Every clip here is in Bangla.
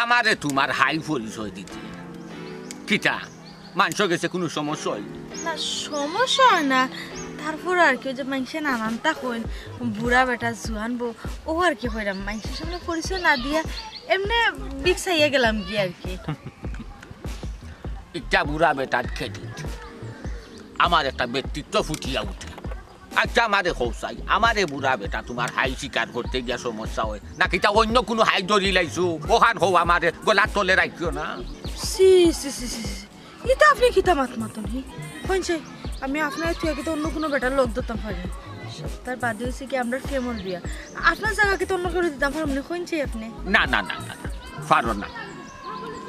আমারে তোমার হাই পরিচয় দিতে কিটা মানুষ গেছে কোনো সমস্যা হয় না সমস্যা হয় না তারপর আর কি যে মানুষে নানানটা কইন বুড়া বেটা জুয়ান বউ ও আর কি হইলাম মানুষের সামনে পরিচয় না দিয়া এমনি বিকসাইয়া গেলাম কি আর কি একটা বুড়া বেটার ক্রেডিট আমার একটা ব্যক্তিত্ব ফুটিয়া উঠে আচ্ছা আমারে হৌসাই আমারে বুড়া বেটা তোমার হাই শিকার করতে গিয়া সমস্যা হয় নাকি তা অন্য কোনো হাই ধরি লাইছো ওখান হও আমারে গলার তলে রাখিও না সি সি সি সি এটা আপনি কিতা মাত মাতুন হি হইছে আমি আপনার থেকে তো অন্য কোনো বেটার লোক দিতাম পারি সপ্তাহ বাদে হয়েছে কি আমরা ফেমন বিয়া আপনার জায়গাকে তো অন্য করে দিতাম পারবেন হইছে আপনি না না না না পারো না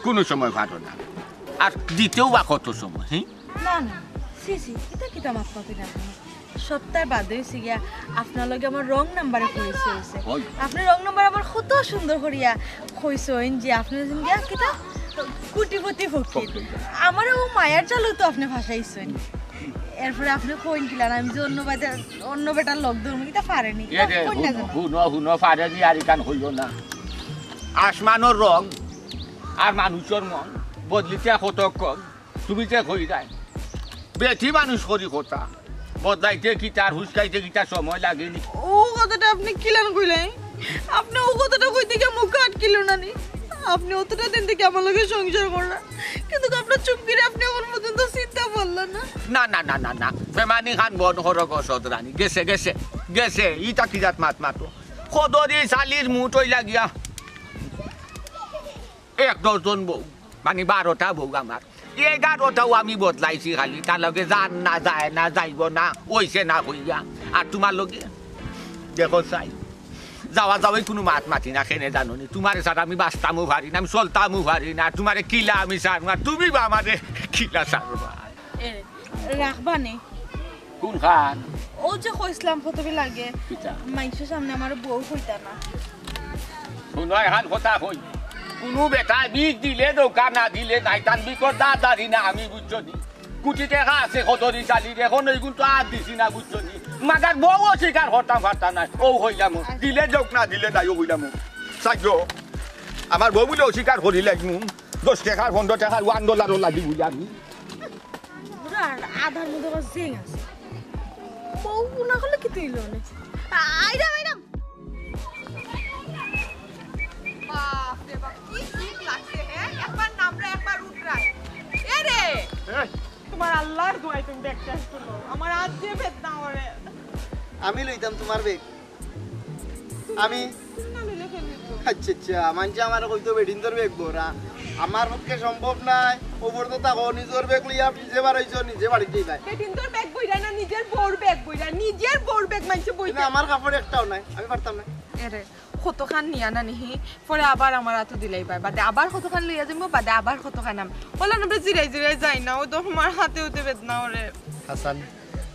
কোনো সময় পারো না আর দিতেও বা কত সময় হ্যাঁ না না সি সি এটা কিতা মাত মাতুন আপনি সপ্তাহ বাদে হয়েছে গিয়া আপনার লগে আমার রং নাম্বারে পরিচয় হয়েছে আপনি রং নাম্বার আমার কত সুন্দর করিয়া কইছেন যে আপনি গিয়া কিতা কুটিপতি ফকির আমারও মায়ার চালু তো আপনি ভাষাইছেন এরপরে আপনি কইন কিলান আমি যে অন্য বেটার লোক ধরবো এটা পারেনি হুনো পারেনি আর ইকান হইল না আসমানোর রং আর মানুষের মন বদলিতে কত কম তুমি যে কই যায় বেশি মানুষ করি কথা বদলাইতে কি তার হুসকাইতে কি তার সময় লাগেনি ও কথাটা আপনি কিলান কইলেন আপনি ও কথাটা কইতে গিয়ে মুখ আটকিল না নি আপনি অতটা দিন থেকে আমার লগে সংসার করলেন কিন্তু আপনার চুপ করে আপনি আমার পর্যন্ত চিন্তা করলেন না না না না না না ফেমানি খান বন হরক সদরানি গেছে গেছে গেছে ইটা কি জাত মাত মাতো কদরি শালির মুঠ হই লাগিয়া ১-১০ বউ মানে ১২টা বউ আমার ১১টাও আমি বদলাইছি খালি তার লগে যান না যায় না যাইব না ওইছে না হইয়া আর তোমার লগে দেখো চাই যাওয়া যাওয়াই কোনো মাত মাতি না খেনে জানো নি তোমার সাথে আমি বাঁচতামও পারি না আমি চলতামও পারি না তোমার কিলা আমি সার না তুমি বা আমাদের কিলা সারবা রাখবা নে কোন খান ও যে কইছিলাম প্রথমে লাগে মানুষের সামনে আমার বউ হইতা না শুনো এখন কথা কই কোনো বেটা বিষ দিলে দোকান না দিলে নাই তার বিকট দাদারি না আমি বুঝছো নি কুটি টাকা আছে কতরি চালির এখন ওইগুলো তো আর দিছি না বুঝছো নি মাথার বউ অস্বীকার করতাম পারতাম না ও হইলাম দিলে যোগ না দিলে নাই ও হইলাম সাহায্য আমার বউ বলে অস্বীকার করি লাগি 10 টাকা 15 টাকা $1 লাগি বুঝি আমি আধার মধ্যে আবার জেং আছে বউ না হলে কি তুইল না আইরাম আইরাম বাপ রে বাপ কি ঠিক লাগছে হ্যাঁ একবার নামরা একবার উঠরাই এ রে তোমার আল্লাহর দোয়াই তুমি দেখতে আসছো আমার আজ যে বেদনা ওরে আমি লইতাম তোমার বেগ আমি আচ্ছা আচ্ছা মানছে আমার কইতো বেডিন্দর বেগ বরা আমার পক্ষে সম্ভব নাই ওপর তো তাকো নিজের বেগ লইয়া নিজে বাড়াইছো নিজে বাড়িতেই যায় বেডিন্দর বেগ বইরা না নিজের বউর বেগ বইরা নিজের বউর বেগ মানছে বইরা আমার কাপড় একটাও নাই আমি পারতাম না আরে কতখান নিয়া না নিহি পরে আবার আমার হাতে দিলাই পায় বাদে আবার কতখান লইয়া যাইবো বাদে আবার কতখান নাম বললা না জিরাই জিরাই যাই না ও তো আমার হাতে হতে বেদনা ওরে হাসান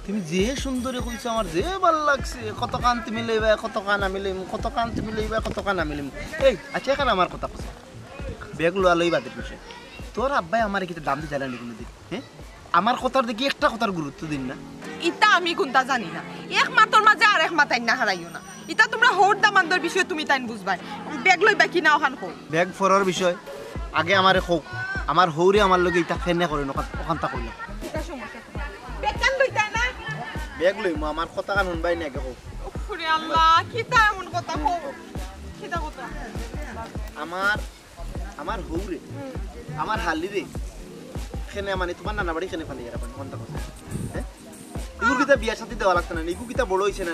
তুমি যে সুন্দরী কইছো আমার যে ভালো লাগছে কতখান তুমি লইবা কতখান আমি লইম কতখান তুমি লইবা কতখান আমি লইম এই আচ্ছা এখন আমার কথা কইছো বেগ লইয়া লইবা দে পিছে তোর আব্বাই আমার কি দাম দি জানা নি কোনদিন হ্যাঁ আমার কথার দেখি একটা কথার গুরুত্ব দিন না ইতা আমি কোনটা জানি না এক মাতর মাঝে আর এক মাথায় না হারাইও না ইতা তোমরা হোর দামান্দর বিষয় তুমি তাইন বুঝবাই ব্যাগ লইবা কি না ওখান কই ব্যাগ ফরর বিষয় আগে আমারে হোক আমার হৌরে আমার লগে ইতা ফেনে করে না ওখানটা কইল এটা সমস্যা ব্যাগ কান লইতা না ব্যাগ লইমু আমার কথা কান শুনবাই না আগে হোক ওরে আল্লাহ কিতা এমন কথা কও কিতা কথা আমার হৌরে আমার হালি রে খেনে মানে তোমার নানা বাড়ি খেনে ফালি এরকম কোনটা কথা হ্যাঁ ইগুর কিতা বিয়ার সাথে দেওয়া লাগতো না ইগু কিতা বড় হইছে না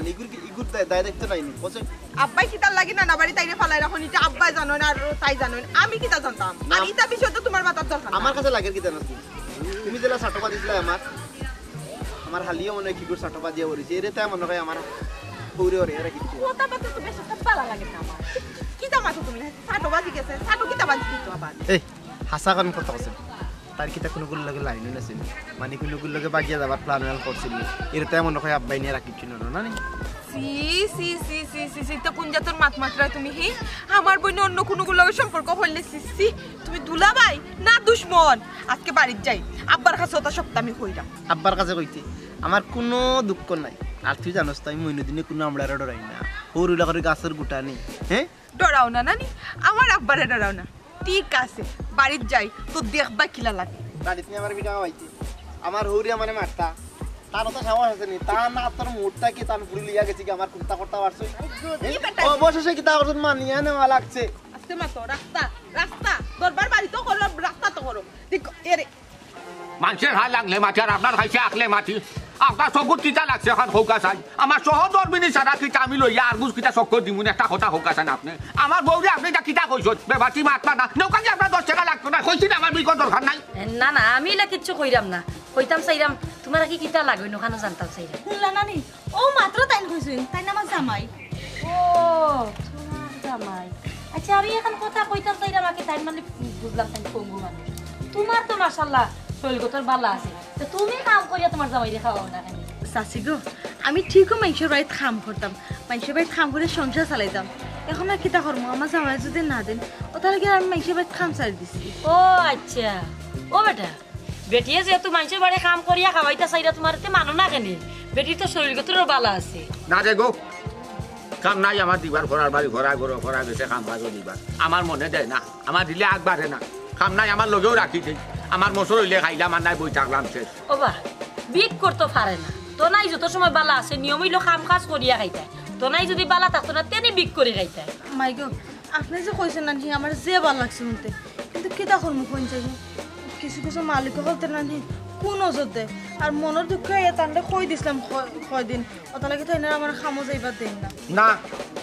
ইগুর দায় দেখতে নাইনি বুঝছ আব্বাই কিতা লাগি না বাড়ি তাইরে ফালাই রাখুন এটা আব্বাই জানো না আর তাই জানো আমি কিতা জানতাম আর ইতা বিষয় তো তোমার মাথার দরকার আমার কাছে লাগে কিতা না তুমি যেলা সাটপা দিছিলা আমার হালিও মনে কি করে সাটপা দিয়া বলিছে এরে তাই মনে হয় আমার হৌরে ওরে এরা কি কথা বাতে তো বেশ একটা ভালো লাগে না আমার কিতা মাথা তুমি সাটপা দি গেছে সাটু কিতা বাজি দিছো আবার এই হাসা কোন কথা আছে তার কিতা কোনো গুলো লাগে লাইন না ছিল মানে কোনো গুলো লাগে বাগিয়া যাবার প্ল্যান করছিল এর তাই মনে হয় আব্বাই নিয়ে রাখিছিল না নি সি সি সি সি সি সি তো পুঞ্জা তোর মাত্রা তুমি হি আমার বইনে অন্য কোনো গুলো সম্পর্ক হইলে সি তুমি দুলাভাই না দুশমন আজকে বাড়িতে যাই আব্বার কাছে ওটা সপ্তাহ আমি কইরাম আব্বার কাছে কইতে আমার কোনো দুঃখ নাই আর তুই জানোস তো আমি মইনুদিনে কোনো আমলারা ডরাই না ওরুলা করে গাছের গুটা নেই হ্যাঁ ডরাও না নানি আমার আব্বারে ডরাও না ঠিক আছে বাড়ির যাই তো দেখবা কিলা লাগে বাড়িতে আমার পিঠা খাওয়াইছি আমার হৌরিয়া মানে মারতা তার তো সাহস আছে নি তা না তোর মুডটা কি তান পুরি লিয়া গেছি কি আমার কুত্তা করতে পারছো অবশেষে কি তা করছ মানিয়া নেওয়া লাগছে আস্তে মাতো রাস্তা রাস্তা দরবার বাড়ি তো করো রাস্তা তো করো দেখো এরে মানুষের হাল লাগলে মাটি আর আপনার খাইছে আকলে মাটি আপনার চকুত কিতা লাগছে এখন হৌকা চাই আমার সহজর বিনি সারা কিতা আমি লইয়া আর বুঝ কিতা চক্কর দিমুন একটা কথা হৌকা চান আপনি আমার বউরে আপনি এটা কিতা কইছ বেবাতি মাতবা না নৌকা যে আপনার 10 টাকা লাগতো না কইছি না আমার বিকট দরকার নাই না না আমি এলা কিচ্ছু কইরাম না কইতাম চাইরাম তোমার কি কিতা লাগবে নখানো জানতাম চাইরাম শুনলা নানি ও মাত্র তাইন কইছেন তাই না আমার জামাই ও তোমার জামাই আচ্ছা আমি এখন কথা কইতাম চাইরাম আগে তাই মানে বুঝলাম তাই পঙ্গু মানুষ তোমার তো মাশাআল্লাহ শরীরগতর ভালো আছে তো তুমি কাম করিয়া তোমার জামাই রে খাওয়াও না কেন চাচি গো আমি ঠিকও মানুষের বাড়িতে কাম করতাম মানুষের বাড়িতে কাম করে সংসার চালাইতাম এখন আর কিতা করবো আমার জামাই যদি না দেন ও তাহলে কি আমি মানুষের বাড়িতে কাম চালাই দিছি ও আচ্ছা ও বেটা বেটিয়ে যেহেতু মানুষের বাড়ি কাম করিয়া খাওয়াইতা চাইরা তোমার তে মানো না কেন বেটির তো শরীরগতরও ভালো আছে না রে গো কাম নাই আমার দিবার ঘোরার বাড়ি ঘোরা ঘোরা ঘোরা গেছে কাম কাজ দিবার আমার মনে দেয় না আমার দিলে আগ বাড়ে না কাম নাই আমার লগেও রাখি দেয় আমার মশর হইলে খাইলাম আর নাই বই থাকলাম শেষ ও বা বিক করতে পারে না তো নাই যত সময় বালা আছে নিয়ম হইলো কাম কাজ করিয়া খাইতায় তো নাই যদি বালা থাকতো না তেনি বিক করে খাইতায় মাই গো আপনি যে কইছেন না আমার যে ভালো লাগছে শুনতে কিন্তু কিতা করবো কোন চাই কিছু কিছু মালিক হলতে না কোন ওজতে আর মনের দুঃখে তান্ডে কই দিছিলাম কয়দিন ওটা লাগে তাই না আমার খামো যাইবার দেন না না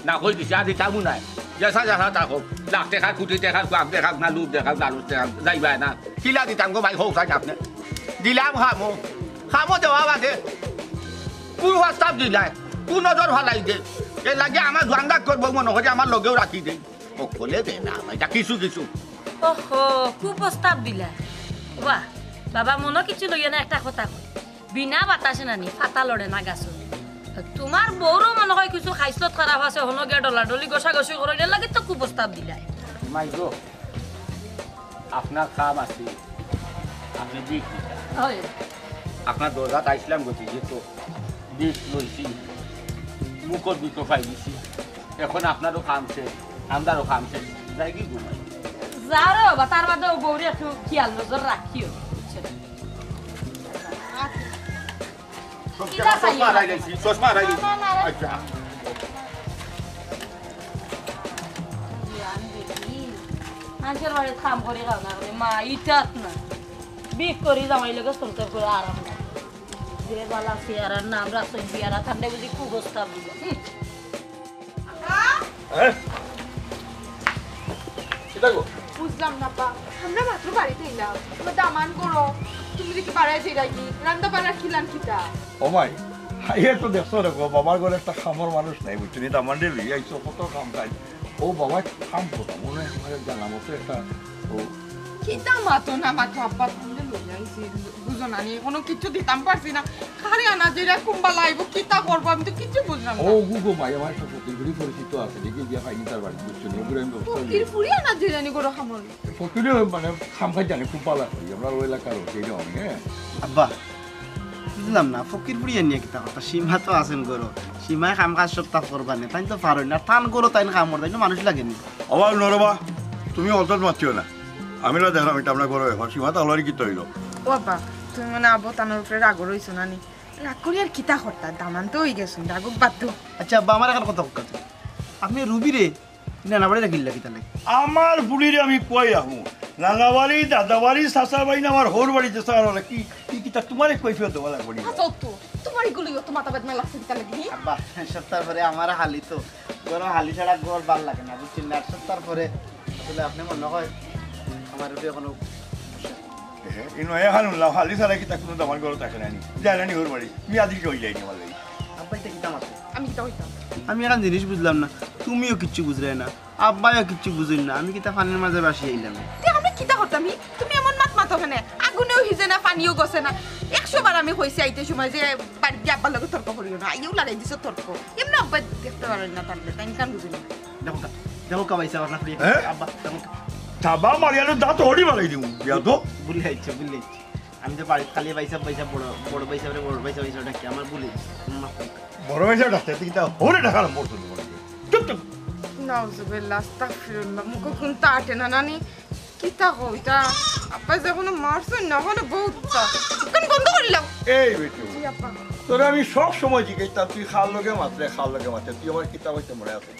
না কই দিছি আদি তামু নাই যেসা যেসা থাকুক লাখ টাকা কোটি টাকা কাপ দেখাক না লুপ দেখাক লালুচ দেখাক যাইবা না কিলা দিতাম গো ভাই হোক চাই আপনি দিলাম খামো খামো দেওয়া বাদে পুরো প্রস্তাব দিলাই কোন নজর ভালাই দে এ লাগে আমার ধান্দা করবো মনে হয় আমার লগেও রাখি দেই ও খোলে দে না এটা কিছু কিছু ওহো খুব প্রস্তাব দিলা বাহ বাবা মনে কিছু লইয়া না একটা কথা কই বিনা বাতাসে নানি ফাতা লড়ে না গাছ তোমার বউরও মনে হয় কিছু খাইছত খারাপ আছে হনো গিয়া ডলাডলি গসাগসি করে লাগে তো খুব প্রস্তাব দিলাই মাই গো আপনার কাম আছে আপনি দিক হয় আপনার দরজাত আইসলাম গতি যেহেতু দিক লইছি মুখর দুটো পাই দিছি এখন আপনারও কাম শেষ আমরারও কাম শেষ যাই কি ঘুমাই যারো বা তার বাদে বউরে একটু খেয়াল নজর রাখিও চশমা হারাই গেছি চশমা হারাই গেছি আচ্ছা মানুষের বাড়ি কাম করে খাও না মা ইটাত না বিক করি জামাই লোক চলতে করে আরাম না যে বালা চেয়ারার নাম রাখছেন চেয়ারা ঠান্ডা বুঝি খুব প্রস্তাব দিল বুঝলাম না পা আমরা মাত্র বাড়িতে এলাম তোমার দামান করো তুমি দেখি পাড়ায় যে রাখি রান্না বান্না খিলান খিতা ও মাই হাইয়ে তো দেখছো দেখো বাবার ঘরে একটা খামর মানুষ নাই বুঝছি নি তার মানে লিয়ে আইসো কত কাম কাজ ও বাবা কাম করতো মনে হয় আমার জানা মতো একটা ও খিতা মাতো না মাতো আব্বা তুমি লই আইছি বুঝো না নি কোনো কিছু দিতাম পারছি না খালি আনা যেটা কুম্বা লাইব কিতা করবো আমি তো কিছু বুঝলাম ও না গুগো মাই আমার সাথে ফকিরি পরিচিত আছে দেখি গিয়ে খাইনি তার বাড়ি বুঝছো নি ওগুলো আমি ফকির ফুরি আনা যেরানি করো খামল ফকিরি মানে খাম খাই জানি খুব ভালো করি আমরা ওই এলাকার সেই রকম হ্যাঁ আব্বা বুঝলাম না ফকির বুড়িয়া নিয়ে কিতা কথা সীমা তো আছেন করো সীমায় কাম কাজ সব তাপ করবা না তাই তো পারো না টান করো তাই কাম করো তাই মানুষ লাগেনি অবাক নরবা তুমি অন্তত মাতিও না আমি না দেখলাম এটা আপনার ঘরে এখন সীমা তাহলে কি তৈল ও বাবা তুমি মানে আবো তানোর উপরে রাগ রইছো না নি রাগ করি আর কিতা করতা দামান তো হই গেছো রাগুক বাদ দো আচ্ছা আব্বা আমার এখন কথা কথা আপনি রুবিরে না বাড়ি রাখিল্লা কিতা লাগে আমার বুড়িরে আমি কই রাখবো নানা বাড়ি দাদা বাড়ি শাশার বাড়ি না আমার হোর বাড়িতে সার কি কি কিতা তোমারে কইফিও দেওয়া লাগবে হাসো তো তোমার এগুলো তো মাথা বেদনা লাগছে কিতা লাগি আব্বা সপ্তাহ পরে আমার হালি তো গরম হালি ছাড়া ঘর ভাল লাগে না বুঝছেন না সপ্তাহ পরে আসলে আপনি মনে হয় আমার রুবি এখনো ইনো এখন হালি ছাড়া কিতা কোনো দামান গরো থাকে না জানি না হোর বাড়ি আমি আদি কই যাইনি আমার লাগি আব্বা এটা কিতা মাত্র আমি কিতা হইতাম আমি এখন জিনিস বুঝলাম না তুমিও কিচ্ছু বুঝলে না আব্বাইও কিচ্ছু বুঝেন না আমি কিতা পানির মাঝে বাসি আইলাম আমি কিতা করতাম তুমি এমন মাত মাতো কেনে আগুনেও হিজে না পানিও গছে না 100 বার আমি কইছি আইতে সময় যে বাড়ি গিয়ে আব্বার লগে তর্ক করিও না আইও লাগাই দিছো তর্ক এমনি আব্বা দেখতে পারেন না তাহলে তাই কান বুঝি না দেখো কাবাইছে আপনার আব্বা দেখো থাবা মারিয়ানো দাঁত হড়ি মারাই দিমু বিয়া তো ভুলে যাচ্ছে আমি তো বাড়ি খালি পয়সা বড় বড় পয়সা ডাকি আমার ভুলে বড় হয়েছে ডাক্তার কিতা হরে ঢাকার মরতো তোমার চুপ চুপ নাউজুবিল্লাহ আস্তাগফিরুল্লাহ মুখ কোন তাটে না নানি কিতা কইতা আপা যখন মারছুন না হলে বহুত কোন বন্ধ করিলাম এই বেটু জি আপা তোরা আমি সব সময় জিজ্ঞাসা তুই খাল লগে মাত্রে তুই আমার কিতাব হইতে মনে আছে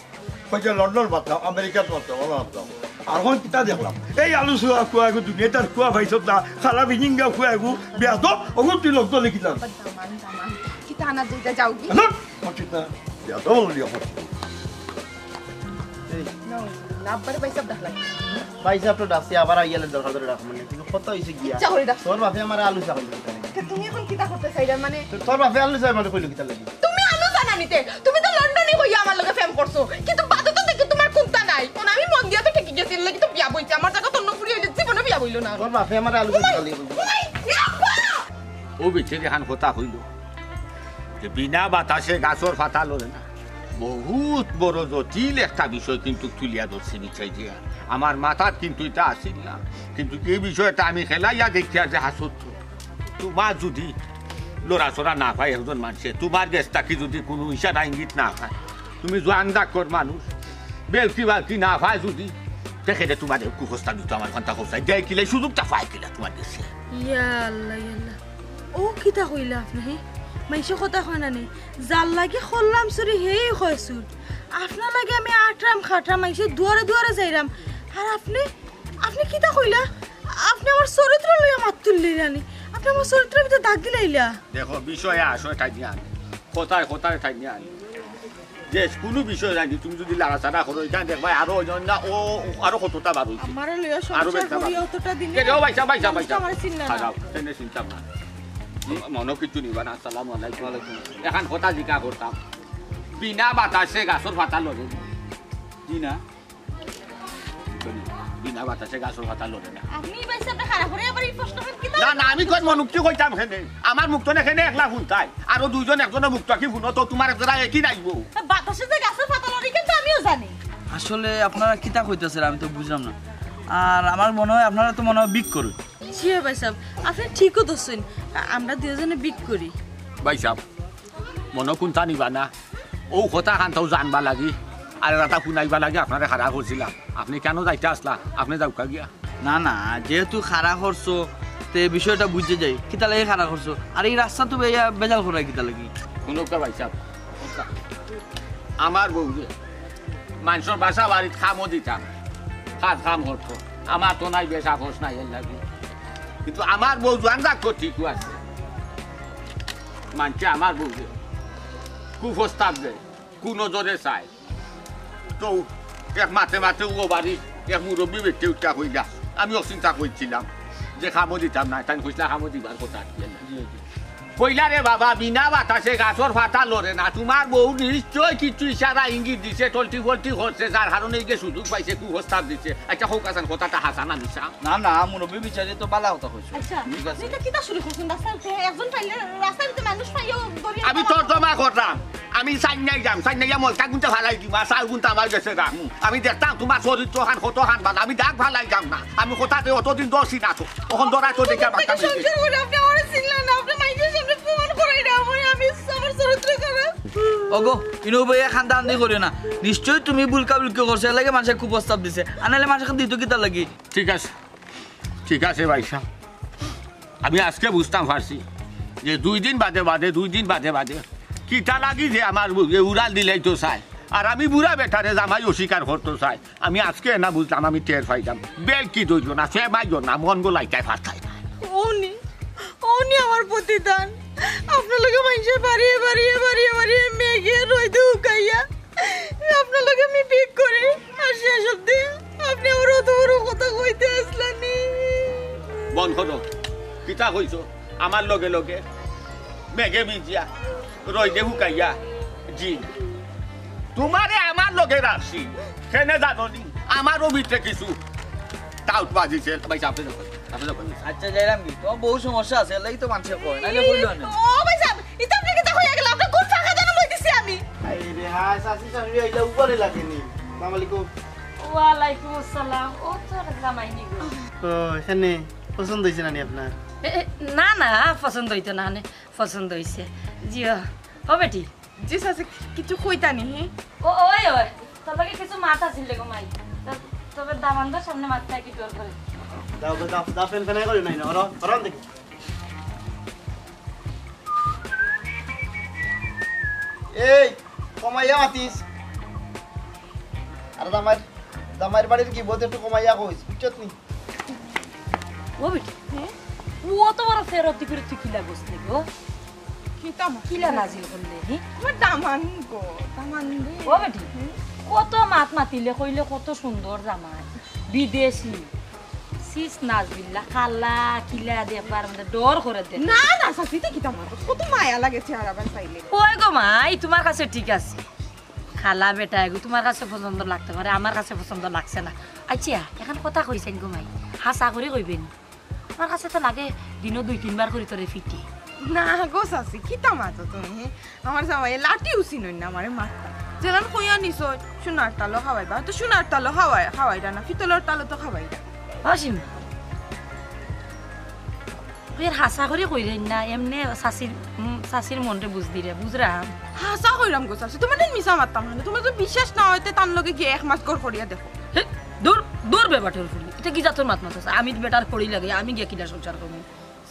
হয়তো লন্ডন মাতলাম আমেরিকাত মাতলাম আর এখন কিতা দেখলাম এই আলু চুয়া খুয়া গো দুনিয়াটার খুয়া ভাইছত না খালা বিজিঙ্গা খুয়া গো বেয়া তো অগুন তুই লগ লিখিলাম দামান কিতা আনা যাইতা যাও কি কিতা বেয়া তো বলি এখন লাভবারে পয়সা দেখলাম পয়সা তো ডাকছি আবার আইয়ালে দরকার করে রাখ মানে কিন্তু কত হইছে গিয়া চাকরি ডাক তোর বাপে আমার আলু চাকরি তুমি এখন কিতা করতে চাইলা মানে তোর বাপে আলু চাই মানে কইলো কিতা লাগি তুমি আলু জানা নিতে তুমি তো লন্ডনে হইয়া আমার লগে ফেম করছো কিন্তু বাদে তো দেখি তোমার কোনটা নাই কোন আমি মন দিয়া তো ঠিকই গেছিল লাগি তো বিয়া বইছে আমার জায়গা তো নফুরি হইলে জীবনে বিয়া বইলো না তোর বাপে আমার আলু চাই লাগি ও বেচারি খান কথা হইল যে বিনা বাতাসে গাছর ফাতা লড়ে না বহুত বড় জটিল একটা বিষয় কিন্তু তুলিয়া ধরছে বিচাই দিয়া আমার মাথার কিন্তু এটা আসিল না কিন্তু এই বিষয়টা আমি খেলাইয়া দেখিয়া যে হাসত তোমার যদি লড়াচড়া না পায় একজন মানুষে তোমার গেছটাকে যদি কোনো ইশারা ইঙ্গিত না পায় তুমি জোয়ান ডাক্তর মানুষ বেলকি বালকি না পায় যদি দেখে তোমার কুখস্তা দিত আমার ঘন্টা খোঁচাই দেয় কিলে সুযোগটা পায় কিলা তোমার দেশে ইয়া আল্লাহ ও কিতা কইলা আপনি মাইসে কথা হয় না যার লাগে খোললাম চুরি হেই কয়সুর আপনার লাগে আমি আটরাম খাটরাম মাইসে দুয়ারে দুয়ারে যাইরাম আর আপনি আপনি কিতা কইলা আপনি আমার চরিত্র লইয়া মাত তুললি রানি আপনি আমার চরিত্রের ভিতরে দাগ দিলাইলা দেখো বিষয়ে আসো ঠাই নিয়ে আনি কোথায় ঠাই নিয়ে আনি যে কোনো বিষয় জানি তুমি যদি লাড়াচাড়া করো এখানে দেখবা আরো অন্য ও আরো কতটা বার হইছে আমার লইয়া আরো সংসার করি অতটা দিন কেও বাইসা আমার চিন্তা না খাও তেনে চিন্তা না মনে কিছু নিবা না আসসালামু আলাইকুম এখন কথা জিজ্ঞা করতাম বিনা বাতাসে গাছর ফাতা লড়ে জি না বিনা বাতাসে গাছর ফাতা লড়ে না আপনি বাইসা আপনি খারাপ করে আবার এই প্রশ্ন কিতা না আমি কোন মুক্তি কইতাম খেনে আমার মুক্ত না খেনে একলা শুনতাই আর দুইজন একজনের মুক্ত কি শুনো তো তোমার একজরা একই নাইবো বাতাসে যে গাছের পাতা লড়ি কিন্তু আমিও জানি আসলে আপনারা কিতা কইতাছেন আমি তো বুঝলাম না আর আমার মনে হয় আপনারা তো মনে হয় বিক করুন জি ভাই সাহেব আপনি ঠিকও দছেন আমরা দুজনে বিক করি ভাই সাহেব মনে কোনটা নিবা না ও কথা খানটাও জানবা লাগি আর এটা শুনাইবা লাগে আপনারা খারাপ করছিলাম আপনি কেন যাইতে আসলা আপনি যাওকা গিয়া না না যেহেতু খারা করছো তে বিষয়টা বুঝে যাই কিতা লাগে খারা করছো আর এই রাস্তা তো বেজাল করাই কিতা লাগি শুনুকা ভাই সাহেব আমার বউ যে মানুষের বাসা বাড়িত খামও দিতাম কাম করতো আমার তো নাই বেশা খোঁজ নাই এর লাগে কিন্তু আমার বউ জোয়ান রাখতো ঠিকও আছে মানছে আমার বউ যে কুপ্রস্তাব দেয় কু নজরে চায় তো এক মাথে ও বাড়ি এক মুরব্বী ব্যক্তি উঠা হইলা আমিও চিন্তা করছিলাম যে খামো দিতাম না তাই খুঁজলা খামো দিবার কথা কইলা রে বাবা বিনা বাতাসে গাছর ফাতা লড়ে না তোমার বউ নিশ্চয় কিছু ইশারা ইঙ্গিত দিছে টলটি ফলটি করছে যার কারণে গিয়ে সুযোগ পাইছে কুপ্রস্তাব দিছে আচ্ছা হোক আসান কথাটা হাসানা মিশা না না মুরব্বী বিচারে তো বালা কথা কইছো আচ্ছা আপনি তো কিতা শুরু করছেন রাস্তাতে একজন পাইলে রাস্তাতে মানুষ পাইও দড়ি আমি তর্জমা করলাম আমি সাইনাই যাম সাইনাইয়া মই কাগুনটা ভালাই দিম আর সাগুনটা আমার গেছে গা আমি দেখতাম তোমার চরিত্র খান কত খান ভালো আমি দাগ ভালাই যাম না আমি কথাতে অতদিন দর্শি না তো তখন দরাই তো দেখে আপনি সংসার করে আপনি আমার চিনলেন না আপনি মাইকের সামনে ফোন করাই না আমি আমার চরিত্র করে ওগো ইনো বইয়া খান্দান দি করিও না নিশ্চয় তুমি বুলকা বুলকি করছে লাগে মানুষে খুব প্রস্তাব দিছে আনালে মানুষকে দিত কিতা লাগি ঠিক আছে ভাই সাহেব আমি আজকে বুঝতাম পারছি যে দুই দিন বাদে কিটা লাগি যে আমার উড়াল দিলেই তো চাই আর আমি বুড়া বেটারে জামাই অস্বীকার করতে চাই আমি আজকে না বুঝলাম আমি টের পাইলাম বেল কি দইল না সে মাইল না মন গোলাইটাই ফাটাই না উনি আমার প্রতিদান আপনার লগে মানুষের বাড়িয়ে মেঘে রইতে উকাইয়া আপনার লগে আমি বিক করি আর শেষ অব্দি আপনি আমার অত বড় কথা কইতে আসলেনি বন করো কিতা কইছো আমার লগে লগে মেঘে ভিজিয়া রইতে উকাইয়া জি তোমারে আমার লগে রাখছি কেনে জানি আমারও ভিতরে কিছু টাউট বাজিছে ভাই আপনি আচ্ছা যাইলাম কি তো বহু সমস্যা আছে লাগি তো মানুষে কয় নাইলে কইলো না ও ভাই সাহেব এটা আপনি কিতা কইয়া গেল আপনি কোন ফাঁকা জানা লইতেছি আমি আই রে হাই সাসি সামনে আইলা উপরে লাগেনি আসসালামু আলাইকুম ওয়ালাইকুম আসসালাম ও তো জামাইনি গো ও এখানে পছন্দ হইছে নানি আপনার না না পছন্দ হইতো না পছন্দ হইছে জিও ও বেটি জি সাসে কিছু কইতানি হে ও ওই তোর লাগে কিছু মাথা ছিল গো মাই তবে দামানদার সামনে মাথায় কি তোর করে দাও দাও দাও ফেন ফেনাই করি নাই না ওরা দেখি এই কমাইয়া মাতিস আর দামাইর বাড়ির কি বলতে একটু কমাইয়া কইস বুঝছত নি ও বেটি ও তো বড় ফেরত করে তুই কিলা গোস নাকি ও কিলা নাজিল করলে হি দামান গো দামান ও বেটি কত মাত মাতিলে কইলে কত সুন্দর জামাই বিদেশি সিস নাজবিল্লা খালা কিলা দেবার মধ্যে ডর করে দে না না সাসিতে কি দামান কত মায়া লাগেছে আর আবার চাইলে ওই গো মাই তোমার কাছে ঠিক আছে খালা বেটা এগো তোমার কাছে পছন্দ লাগতে পারে আমার কাছে পছন্দ লাগছে না আচ্ছা এখন কথা কইছেন গো মাই হাসা করে কইবেন আমার কাছে তো লাগে দিনও 2-3 বার করে তোরে ফিটি না গো সাসি কি তামাতো তুমি আমার জামাই লাঠি উসি নই না আমারে মারতা যেন কইয়া নিছো সোনার তালো খাওয়াইবা তো সোনার তালো খাওয়াইরা না পিতলের তালো তো খাওয়াইরা আসিম এর হাসা করে কইরেন না এমনি শাশির মনরে বুঝ দিরে বুঝরা হাসা কইরাম গো সাসি তোমার মিছা মারতাম না তোমার তো বিশ্বাস না হইতে তার লগে গিয়ে এক মাস গড় করিয়া দেখো দূর দূর বেবাটোর ফুলি এটা কি জাতর মাত মাত আমি বেটার পড়ি লাগে আমি গিয়ে কিলা সংসার করব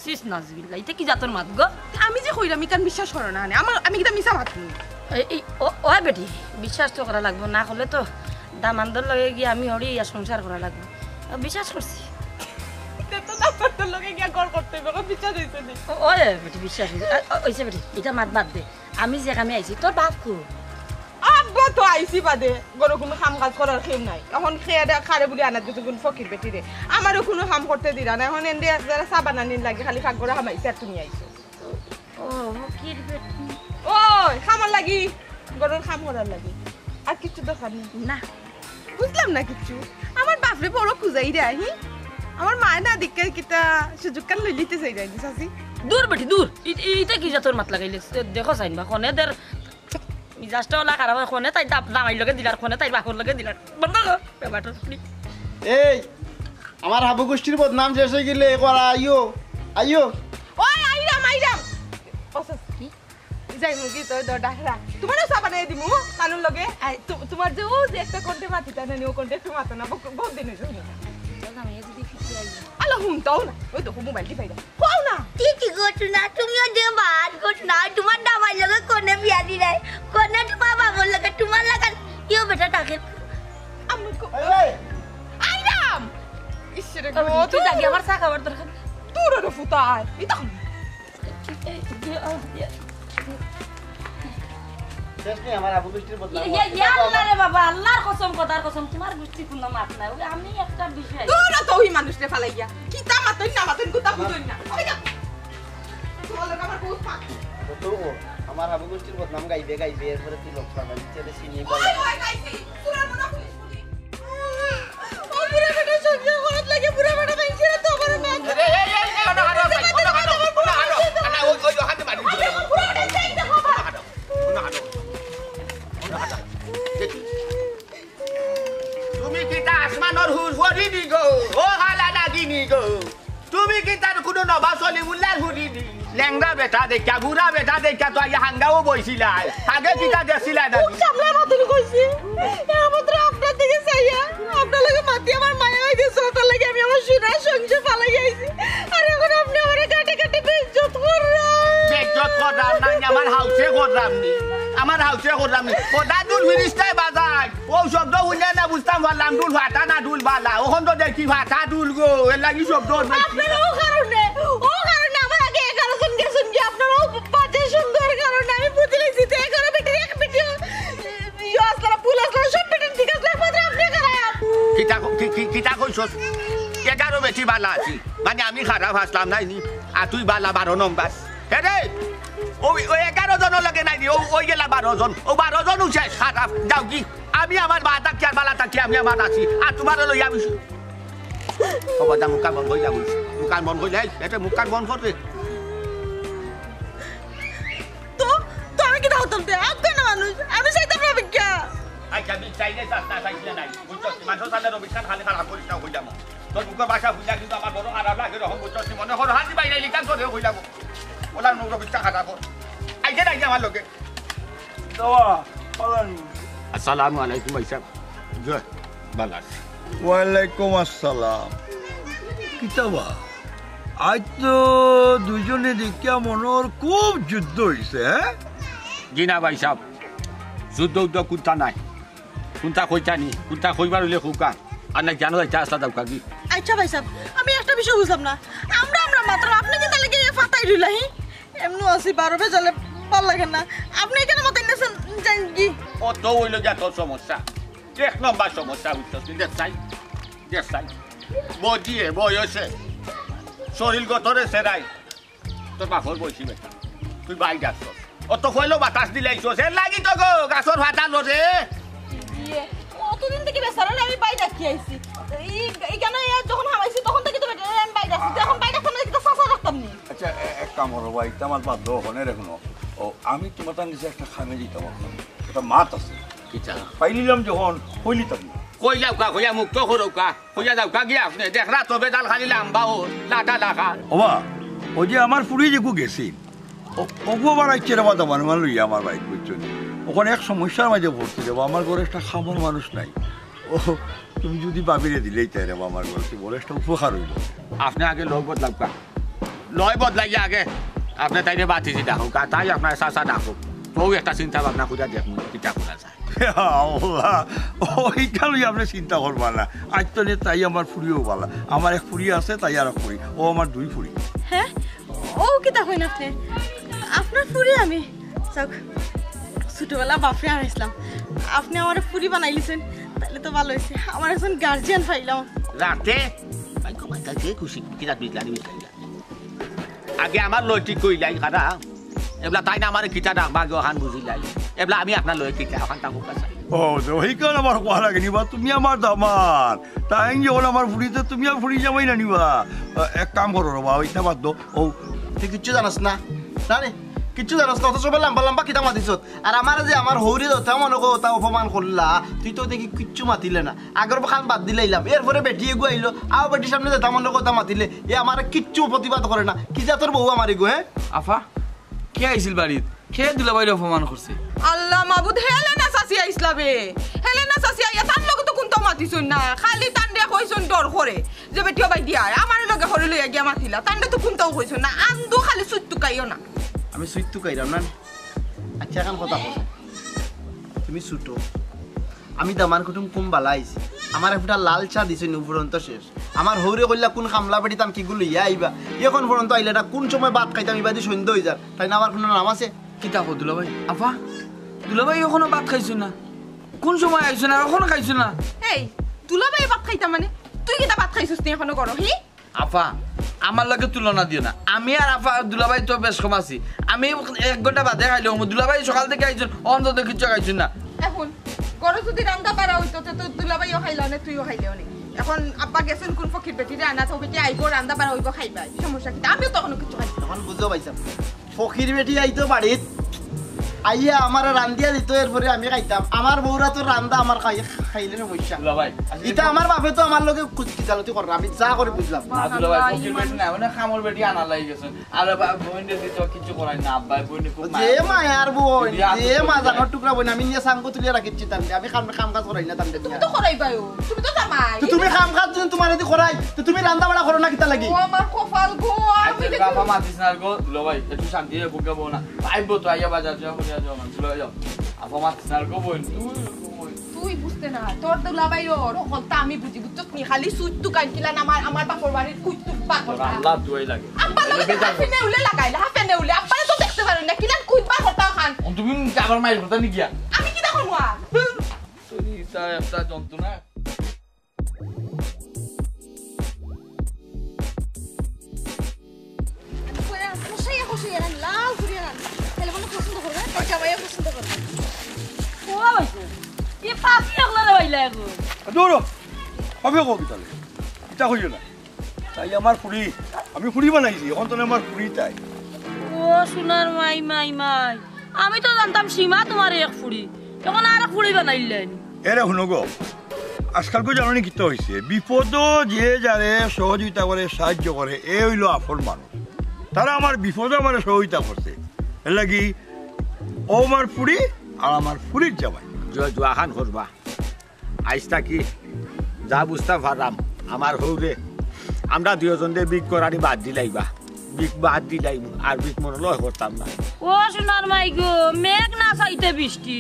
সিস নাজবিল্লাহ এটা কি জাতর মাত গো আমি যে কইরাম ইকান বিশ্বাস করো না আমি কিটা মিছা মারতাম এই ও বেটি বিশ্বাস তো করা লাগবে না করলে তো দামানদর লগে গিয়ে আমি হরি ইয়া সংসার করা লাগবে বিশ্বাস করছি তো দামানদর লগে গিয়া গড় করতে হবে বিশ্বাস হইছে না ওই বেটি বিশ্বাস হইছে বেটি এটা মাত বাদ দে আমি যে কামে আইছি তোর বাপ কো আব্বা তো আইছি বাদে গরো কোনো কাম কাজ করার খেম নাই এখন খেয়ে খারে বলি আনাত গেছে কোন ফকির বেটি রে আমারও কোনো কাম করতে দিরা না এখন এন্ডে যারা চা বানানির লাগে খালি ফাঁক করে হামাইছে আর তুমি আইছো ও ফকির বেটি ওই খামার লাগি গরুর খাম করার লাগি আর কিছু দরকার নেই না বুঝলাম না কিছু আমার বাপরে বড় খুঁজাই রে আহি আমার মায় না দিকে কিটা সুযোগ কান লই লিতে চাই যাই সাসি দূর বেটি দূর এটা কি জাতর মাত লাগাইলে দেখো চাইন বা কোনে দের মিজাজটা ওলা খারাপ কোনে তাই দামাই লগে দিলার কোনে তাই বাপর লগে দিলার বন্ধ কর বেবাটোর ফুলি এই আমার হাবু গোষ্ঠীর বদনাম শেষ হয়ে গেলে করা আইও ওই আইরাম বসস কি যাই মুগি তো ডাকরা তোমার সব বানাই দিমু কানুন লগে তোমার যে ও যে একটা কোনতে মাটিটা না নিও কোনতে একটু মাথা না বহুত দিন হইছে আমি যদি ফিটি আই আলো হুম তাও না ওই দেখো মোবাইল টি পাইরা কোও না কি করছো না তুমিও যে বাদ করছো না তোমার দামাই লগে কোনে বিয়া দিলাই কোনে তোমার বাবার লগে তোমার লাগা ইও বেটা টাকে আমকো এই আইরাম ইসরে গো তুই জাগি আমার চা খাবার দরকার তোর রে ফুটাই ইতা শেষ নেই আমার হাবু গোষ্ঠীর বদনাম আল্লাহ রে বাবা আল্লাহর কসম কথার কসম তোমার গোষ্ঠী কোনো মাত নাই আমি একটা বিষয় তোর তো ওই মানুষরে ফালাইয়া কি তা মাতই না মাতই কুতা বুঝই না ওই যা তোমার লাগা আমার বহুত পাক তো আমার হাবু গোষ্ঠীর বদনাম গাইবে এরপরে তুই লোক পাবা নিচে চিনি বল ওই গাইছি তোর মনে পুলিশ পুলিশ ও পুরা বেটা সঙ্গে হরত লাগে পুরা বেটা গাইছে তো আমার না তুমি কি তা আসমানের হুড়ি দি গো ও হালা নাগিনি গো তুমি কি তার কোনো নবা চলি উল্লার হুড়ি দি ল্যাংড়া বেটা দেখা বুড়া বেটা দেখা তো আগে হাঙ্গাও বইছিলা আগে কি তা দেখছিলা না সামলা মতন কইছি আমাদের আপনার দিকে চাইয়া আপনার লাগে মাটি আমার মায়া হই গেছে ওটার লাগে আমি আমার সোনার সংসার ফালাই আইছি আর এখন আপনি আমারে কাটে কাটে বেইজ্জত কররাম না আমার হাউসে কররাম নি কোদা দুল ফিরিস্তায় বাজার ও শব্দ শুনে না বুঝতাম পারলাম দুল ভাতা না দুল বালা ওখান তো দেখি ভাতা দুল গো এর লাগি শব্দ আপনার ও কারণে আমার আগে 11 জন গেছেন কি আপনার ও বাজে সুন্দর কারণে আমি বুঝলেই জিতে 11 বেটির এক বেটি আসলা ফুল আসলা সব বেটির ঠিক আছে মাত্র আপনি খারাপ কিতা কইছস 11 বেটি বালা আছি মানে আমি খারাপ আসলাম নাই নি আর তুই বালা 12 নম্বর হে রে ওই 11 জনের লাগে নাই নি ওই গেলা 12 জন ও 12 জন উঠে খারাপ যাও কি আমি আমার বাতা কি আর বালা থাকি আমি আমার আছি আর তোমার লই আমি বাবা মুকান বন্ধ হয়ে যাবো মুকান বন্ধ হয়ে যায় এটা মুকান বন্ধ করতে তো আমি কি দাও তুমি আপনি মানুষ আমি চাইতাম না বিজ্ঞা আচ্ছা আমি চাইলে না চাইলে নাই বুঝছো মানুষ সামনে রবিকান খালি খারাপ করিস না হয়ে যাবো তোর মুখের ভাষা বুঝা কিন্তু আমার বড় খারাপ লাগে রকম বুঝছো মনে করো হাতি বাইরে লিখান করে হয়ে যাবো ওলা রবিকা খারাপ আইছে নাই আমার লোকে আসসালামু আলাইকুম ভাই সাহেব জয় বালাস ওয়ালাইকুম আসসালাম কিতাবা আজ তো দুজনে দেখিয়া মনের খুব যুদ্ধ হয়েছে হ্যাঁ জি না ভাই সাহেব যুদ্ধ উদ্ধ কোনটা নাই কোনটা কইতা নি কোনটা কইবার হইলে কৌকা আর না জানো যাইতা আসলা দাও কাকি আচ্ছা ভাই সাহেব আমি একটা বিষয় বুঝলাম না আমরা মাত্র আপনি কি তাহলে কি ফাটাই দিলাহি এমনি আসি 12 বেজালে ভাল লাগে না আপনি কেন মত নেছেন জান কি ও তো হইলো যা তোর সমস্যা এক নম্বর সমস্যা হইতো দেখাই বদিয়ে বয়সে শরীর গতরে সেরাই তোর বাপর বলছি বেটা তুই বাই গাছ অত হইলো বাতাস দিলাইছস এর লাগি তো গো গাছর ফাটালো রে অতদিন থেকে বেসারা আমি বাই ডাকি আইছি এই কেন যখন হামাইছি তখন থেকে তো আমি বাই ডাকি এখন বাই ডাকতাম না তো সাসা রাখতাম নি আচ্ছা এক কাম করো ভাই আমার বাধ্য হনে রেখনো ও আমি তোমার তার নিচে একটা খামে দিতাম একটা মাত আছে কিটা পাইলিলাম যখন হইলিতাম কই যাও কা কইয়া মুক্ত করো কা কইয়া যাও কা গিয়া আপনি দেখরা তো বেদাল খালি লাম্বা ও লাটা লাখা ওবা ও যে আমার ফুড়ি যে গেছি ওগো আবার আইছে রে বাদা মানে লইয়া আমার বাইক বুঝছেন ওখানে এক সমস্যার মাঝে পড়তে যাবো আমার ঘরে একটা খাবার মানুষ নাই ও তুমি যদি বাবিরে দিলেই তাই রে আমার ঘরে বলে একটা উপকার হইল আপনি আগে লয় বদলাও কা লয় বদলাইয়া আগে আপনি তাইলে বাতিজি দেখো কা তাই আপনার চাচা দেখো তো একটা চিন্তা ভাবনা খুঁজা দেখুন কিটা করা যায় ওইটা লই আপনি চিন্তা করবা না আজ তো তাই আমার ফুড়িও বালা আমার এক ফুড়ি আছে তাই আর এক ফুড়ি ও আমার দুই ফুড়ি হ্যাঁ ও কি তা হইন আপনি আপনার ফুরি আমি যাক ছোটবেলা বাপরে আনাইছিলাম আপনি আমার ফুরি বানাইলিছেন তাহলে তো ভালো হয়েছে আমার একজন গার্জিয়ান পাইলাম রাতে খুশি কিনা বিজলানি আগে আমার লয় ঠিক কইলাই কারা এবলা তাই না আমার কিটা ডাকবা গহান বুঝিলাই এবলা আমি আপনার লয় কিটা ওখান তাকো কাছে ও তো সেইকাৰণে আমার কোয়া লাগে নিবা তুমি আমার দামার তাই যখন আমার ফুড়িতে তুমি আর ফুড়ি যাবাই না নিবা এক কাম করো রবা ওইটা বাদ দো ও তুই কিচ্ছু জানাস না রে কিচ্ছু জানাস না অথচ লম্বা লম্বা কিতা মাতিস আর আমার যে আমার হৌরি দতা মনে কো তা অপমান করলা তুই তো দেখি কিচ্ছু মাতিলে না আগর খান বাদ দিলাইলাম এরপরে বেটি এগু আইলো আও বেটির সামনে যেতা মনে কথা মাতিলে এ আমার কিচ্ছু প্রতিবাদ করে না কি যা তোর বউ আমার এগু হ্যাঁ আফা কে আইছিল বাড়িত কে দুলাভাইরে অপমান করছে আল্লাহ মাবুদ হেলেনা সাসি আইসলাবে হেলেনা সাসি আইয়া তার লগে তো কোনটা মাতিছুন না খালি তান্ডে কইছুন ডর করে যে বেটিও বাই দিয়া আমার লগে হরে লইয়া গিয়া মাতিলা তান্ডে তো কোনটাও কইছুন না আন্দু খালি সুত্তু কাইও না আমি সুইটু কাইরাম না আচ্ছা এখন কথা বল তুমি ছুটো আমি দামান কুটুম কুম বালা আইছি আমার একটা লাল চা দিছে উপরন্ত শেষ আমার হৌরে কইলা কোন খামলা বেটিতাম কিগুলো ইয়া আইবা এখন পর্যন্ত আইলে না কোন সময় ভাত খাইতাম ইবাদি সন্ধ্যা হয়ে যার তাই না আমার কোনো নাম আছে কিতা কো দুলাভাই আফা দুলাভাই এখনো ভাত খাইছো না কোন সময় আইছো না এখনো খাইছো না এই দুলাভাই ভাত খাইতা মানে তুই কিটা ভাত খাইছিস নি এখনো করো হি আফা আমার লগে তুলনা দিও না আমি আর আফা দুলাভাই তো বেশ কম আছি আমি 1 ঘন্টা বাদে খাইলো দুলাভাই সকাল থেকে আইছুন অন্তত কিছু খাইছুন না এখন গরো যদি রান্দা পারা হইতো তো দুলাভাইও খাইলা না তুইও খাইলেও নে এখন আব্বা গেছেন কোন ফকির বেটি রান্না তো বেটি আইবো রান্দা পারা হইবো খাইবা সমস্যা কি আমিও তখন কিছু খাইছি তখন বুঝো পাইছাম ফকির বেটি আইতো বাড়িত আইয়া আমার রান্দিয়া দিত এরপরে আমি খাইতাম আমার বউরা তো রান্দা আমার খাইলে সমস্যা দুলাভাই এটা আমার বাপে তো আমার লগে কিতালতি করে আমি যা করে বুঝলাম না দুলাভাই ফকির বেটি না মানে খামর বেটি আনা লাগি গেছে আর বইন্ডে দিতে কিছু করাই না আব্বা বইন্ডে খুব যে মায়ার বই যে মা জানার টুকরা বই আমি নিয়ে সাঙ্গ তুলিয়া রাখিছি তান্ডে আমি কাম কাজ করাই না তান্ডে তুমি তো করাইবাও তুমি তো জামাই তো তুমি কাম কাজ যদি তোমার এদি করাই তো তুমি রান্না বাড়া করো না কিতা লাগি ও আমার কপাল গো আমি বাবা মাতিস না গো দুলাভাই একটু শান্তি হয়ে বুকাবো না আইবো তো আইয়া বাজার যাও হইয়া যাও না দুলাভাই যাও আপা মাতিস না গো বই তুই বুঝতে না তোর দুলাভাই ওর হলতা আমি বুঝি বুঝছ নি খালি সুইটু কাইছিলা না আমার বাপর বাড়ির কুইটু পাগল আল্লাহ দুই লাগে আব্বা হাফেনে উলে লাগাইলা হাফেনে উলে আব্বা তো দেখতে পারো না কিলান কুইবা কথা খান তুমি আবার মাইর কথা নি গিয়া আমি কি দেখো মা তুই তা একটা যন্ত্রণা লাল ফুরি আন তাহলে মনে পছন্দ করবে তাই জামাইও পছন্দ করবে ও হইছে এ পাখি আগলা রইলা গো দৌড়ো হবে কো কি তাহলে এটা হইল না তাই আমার ফুড়ি আমি ফুড়ি বানাইছি এখন তো আমার ফুড়ি তাই ও সোনার মাই মাই মাই আমি তো জানতাম সীমা তোমার এক ফুড়ি এখন আর এক ফুড়ি বানাইলেন এরে শুনো গো আজকালকে জানি কিতা হয়েছে বিপদ যে যারে সহযোগিতা করে সাহায্য করে এ হইল আসল মানুষ তারা আমার বিপদে আমার সহযোগিতা করছে এর লাগি ও আমার ফুড়ি আর আমার ফুড়ির জামাই জোয়াখান করবা আইসটা কি যা বুঝতে পারলাম আমার হৌরে আমরা দুজনে বিক করানি বাদ দিলাইবা বিক বাদ দিলাই আর বিক মনে লয় করতাম না ও সোনার মাই গো মেঘ না চাইতে বৃষ্টি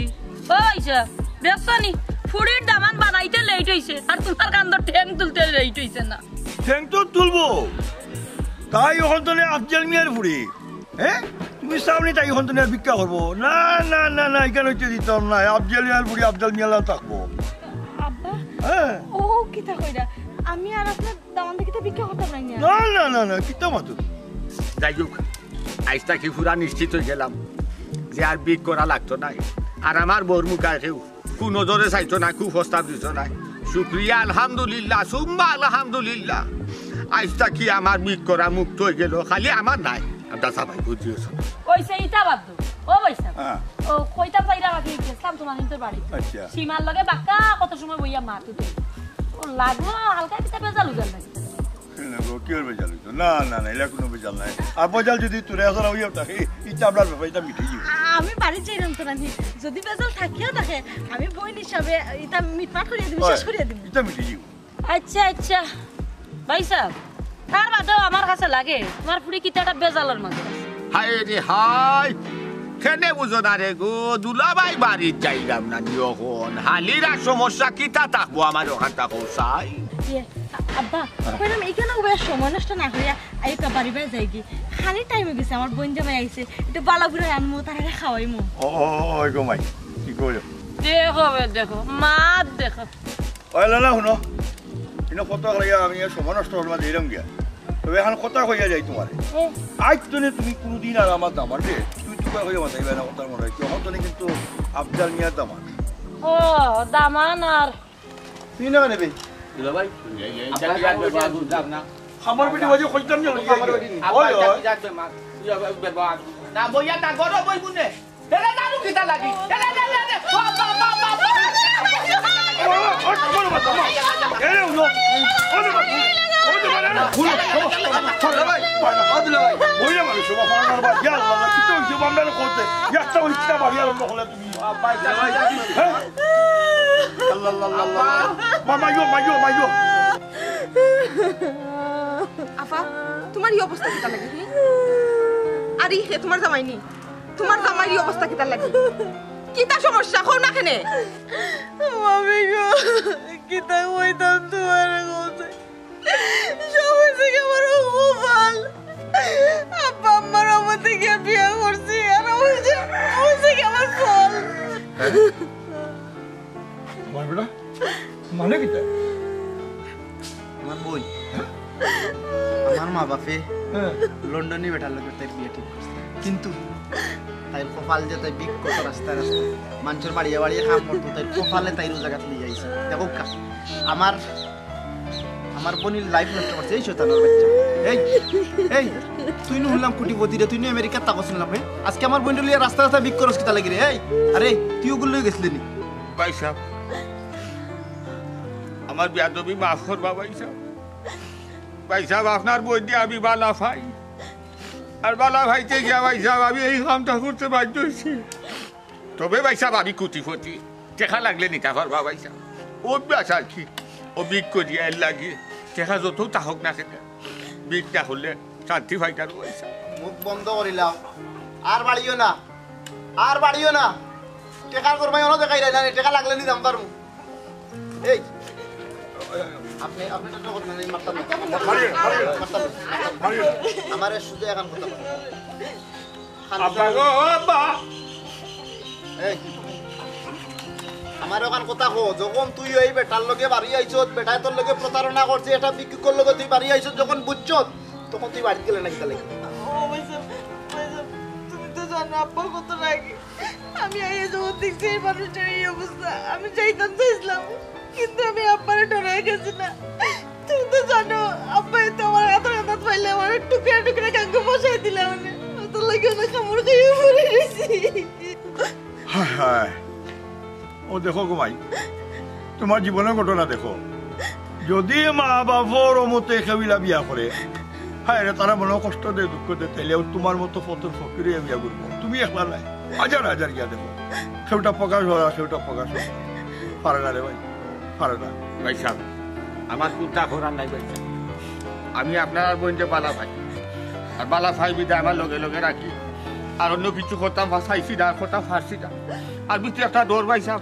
ও আইসা দেখছনি ফুড়ির দামান বানাইতে লেট হইছে আর তোমার কান্দর ঠ্যাং তুলতে লেট হইছে না ঠ্যাং তো তুলবো তাই ওখান তো আফজাল মিয়ার ফুড়ি হ্যাঁ তুমি সামনে তাই ওখান তো ভিক্ষা করবো না না না না এখানে হইতে দিতাম না আফজাল মিয়ার ফুড়ি আফজাল মিয়ালা থাকবো আব্বা হ্যাঁ ও কিতা কইরা আমি আর আপনার দামান থেকে ভিক্ষা করতে পারি না না না না না কিতা মাতো যাই হোক আইসটা কি পুরা নিশ্চিত হয়ে গেলাম যে আর বিক করা লাগতো না আর আমার বউর মুখায় কেউ কোন নজরে চাইতো না খুব প্রস্তাব দিত না শুক্রিয়া আলহামদুলিল্লাহ সুম্মা আলহামদুলিল্লাহ আইসটা কি আমার বিক করা মুক্ত হয়ে গেল খালি আমার নাই আমরা সবাই বুঝিয়েছ ওইসে ইটা বাদ দাও ও বৈশা ও কইতা পাইরা রাখি গেছলাম তোমার নিতে বাড়ি আচ্ছা সীমার লগে বাক্কা কত সময় বইয়া মারতে তুই ও লাগলো হালকা কিতা বেজাল উজাল লাগে কি হবে বেজাল না না না এলা কোনো বেজাল নাই আর বেজাল যদি তুই আসলে হইয়া থাকে ইটা আপনার ব্যাপার এটা মিটে যাবে আমি বাড়ি যাইলাম তো রানি যদি বেজাল থাকিও থাকে আমি বইন হিসাবে এটা মিটমাট করিয়া দিবি শেষ করিয়া দিবি এটা মিটে যাবে আচ্ছা আচ্ছা ভাই সাহেব তার বাদেও আমার কাছে লাগে তোমার ফুড়ি কিতাটা বেজালের মাঝে হাই রে হাই কেনে বুঝো না রে গো দুলাভাই বাড়ির যাইলাম না নিয়খন হালিরা সমস্যা কিতা থাকবো আমার ওখানটা কৌশাই আব্বা কইলাম এখানে ওই সময় নষ্ট না করিয়া আইকা বাড়ি বাই যাই কি খালি টাইমে গেছে আমার বোন জামাই আইছে একটু বালা ঘুরে আনমু তারে খাওয়াইমু ও গো মাই কি কইলো দেখো দেখো মাত দেখো ওই লালা শুনো ইনো কত লাগা আমি সময় নষ্ট করবা দিলাম গিয়া তবে এখন কথা কইয়া যাই তোমারে আজ তুমি কোনদিন আর আমার দামান রে তুই তো কইয়া মাথাইবা না কথা মনে হয় তখন তো কিন্তু আফজাল মিয়ার দামান ও দামান আর তুই না নেবে দুলাভাই আমার বেটি বাজে কইতাম না আমার বেটি ওই না বইয়া না গরো বই গুনে এলা নানু কিতা লাগি এলা আফা তোমার এই অবস্থা কিতা লাগে আরে হে তোমার জামাই নি তোমার জামাই এই অবস্থা কিতা লাগে কিতা সমস্যা কও না কেনে মামি গো কিতা কইতাম তোমার গোছে সবাই থেকে আমার গোপাল আব্বা আমার আমার থেকে বিয়া করছি আর ওই থেকে আমার ফল তোমার বেটা মানে কিতা আমার বই আমার মা বাপে লন্ডনে বেটার লোকের তাই বিয়ে ঠিক করছে কিন্তু তাই কপাল যে তাই বিক কত রাস্তায় রাস্তায় মানুষের বাড়িয়ে বাড়িয়ে কাম করতো তাই কপালে তাই জায়গাত লিয়ে যাইছে দেখো আমার বোনের লাইফ নষ্ট করছে এই শয়তানের বাচ্চা এই তুই নো হলাম কোটিপতি রে তুই নো আমেরিকার টাকা শুনলাম আজকে আমার বোনের লিয়ে রাস্তা রাস্তা বিক করছ কিতা লাগি রে এই আরে তুই ওগুলো গেছলি নি ভাই সাহেব আমার বেয়াদবি মাফ করবা ভাই সাহেব আপনার বই দিয়ে আমি বালা ভাই আর বালা ভাইতে গিয়া ভাই সাহেব আমি এই কামটা করতে বাধ্য হয়েছি তবে ভাই সাহেব আমি কুটিপতি টেকা লাগলে নিতে পারবা ভাই সাহেব অভ্যাস আর কি ও বিক করিয়া এর লাগিয়ে টেকা যত তাহক না খেতে বিক না হলে শান্তি ভাইটার ভাই সাহেব মুখ বন্ধ করিলাম আর বাড়িও না টেকার করবাই অন দেখাই না টেকা লাগলে নি দাম পারমু এই আপনি তো কথা নাই মারতাম আমারে শুধু এখন কথা আব্বা গো আব্বা এই আমার ওখান কথা কো যখন তুই এই বেটার লগে বাড়ি আইছত বেটায় তোর লগে প্রতারণা করছে এটা বিক্রি করল তুই বাড়ি আইছত যখন বুঝছত তখন তুই বাড়ি গেলে না কিতা লাগে তুমি তো জানো আব্বা কত রাগি আমি আইয়ে যখন দেখছি এই মানুষটার এই অবস্থা আমি চাইতাম তো ইসলাম কিন্তু আমি আব্বারে ডরাই গেছি না তুমি তো জানো আব্বা তো আমার হাত পাইলে আমার টুকরা টুকরা কাঙ্গ বসাই দিলে মানে তোর লাগে না কামড় খাইয়ে মরে গেছি হায় ও দেখো গো ভাই তোমার জীবনের ঘটনা দেখো যদি মা বাবার মতে কেবিলা বিয়া করে হায় রে তারা মনে কষ্ট দেয় দুঃখ দেয় তাইলেও তোমার মতো ফতর ফকিরে বিয়া করবো তুমি একলা নাই হাজার হাজার গিয়া দেখো সেটা প্রকাশ হওয়া পারে না রে ভাই পারে না ভাই সাহেব আমার চিন্তা করার নাই পাইছে আমি আপনার বোনকে বালা ভাই আর বালা ভাই বিদা আমার লগে লগে রাখি আর অন্য কিছু করতাম চাইছি না কথা ফারছি না আর বিচে একটা দৌড় পাইছাম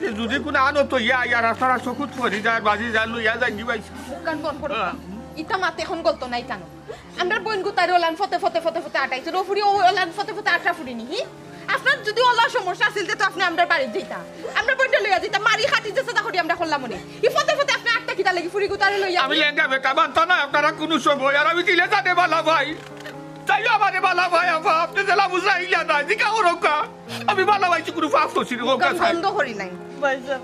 যে যদি কোনো আনো তো ইয়া রাস্তারা চকুত ফরি যায় বাজি যায় লইয়া যায় নি পাইছি গান বন্ধ করো ইটা মাতে এখন গলতো নাই কেন আমরা বোন গুতারে ওলান ফতে ফতে ফতে ফতে আটাইছে রফুরি ওলান ফতে ফতে আটা ফুরি নি আপনার যদি ওলা সমস্যা আছিল তো আপনি আমরা বাড়ি যাইতা আমরা বোনটা লইয়া যাইতা মারি খাটি যেছে তা করি আমরা করলাম মনে ই ফতে ফতে আপনি আটটা কিটা লাগি ফুরি গুতারে লইয়া আমি লেঙ্গা বেটা মানতা না আপনারা কোনো সময় আর আমি দিলে জানে বালা ভাই চাইও আমারে বালা ভাই আপনি জেলা বুঝাইলা না দিকা ওরকা আমি বালা ভাই কোনো ফাফ করছি ওরকা বন্ধ করি নাই ভাই সাহেব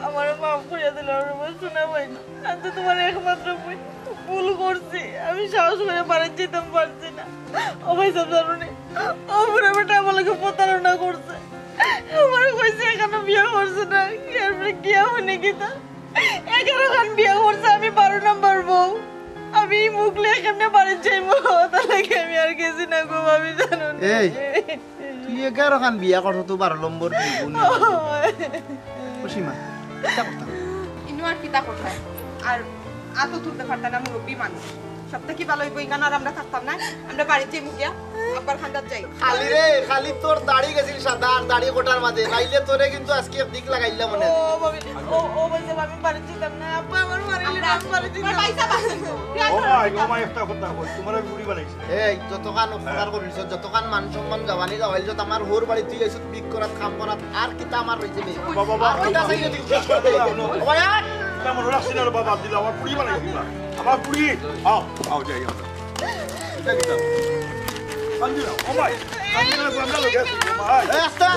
আমার মাফ করে দিল আমার শোনা ভাই না আমি তোমার একমাত্র বই ভুল করছি আমি সাহস করে বাড়ি যেতাম পারছি না ও ভাই সাহেব জানুনি ও বুড়া বেটা আমার লোকে প্রতারণা করছে আমার কইছে এখানে বিয়ে করছে না এরপরে কি হয়নি গীতা 11 খান বিয়ে করছে আমি 12 নম্বর বউ আমি মুখলে এখানে বাড়ি যাইবো তাহলে আমি আর গেছি না গো আমি জানো এই তুই 11 খান বিয়া করছ তো 12 নম্বর বউ নি খুশিমা এটা কথা ইনু আর কিতা কথা আর আতো তুলতে পারতাম না মুরব্বী মানুষ সবটা কি ভালো হইব ইগান আর আমরা থাকতাম না আমরা বাড়ি যাই মুগিয়া আব্বার খান্দার যাই খালি রে খালি তোর দাড়ি গেছিল সাদা আর দাড়ি কোটার মাঝে নাইলে তোরে কিন্তু আজকে দিক লাগাইলা মনে ও ভাবি ও ভাই সাহেব আমি বাড়ি যেতাম না আপা আমার মারিলে না বাড়ি যেতাম পয়সা বাঁচি ও মাই একটা কথা কই তোমার বুড়ি বানাইছে এই যতখান উপকার করিস যতখান মান সম্মান জবানি যাওয়াইল যত আমার হোর বাড়ি তুই এসে বিক করাত কাম করাত আর কিতা আমার রইছে বে বাবা এটা চাইলে তুই শেষ করে দে ওয়া আমার রাখছি না বাবা দিলা আমার বুড়ি বানাইছি আমার বুড়ি আও যাই এটা কি তা ও মাই আমরা লোক আছে ভাই এই আস্তা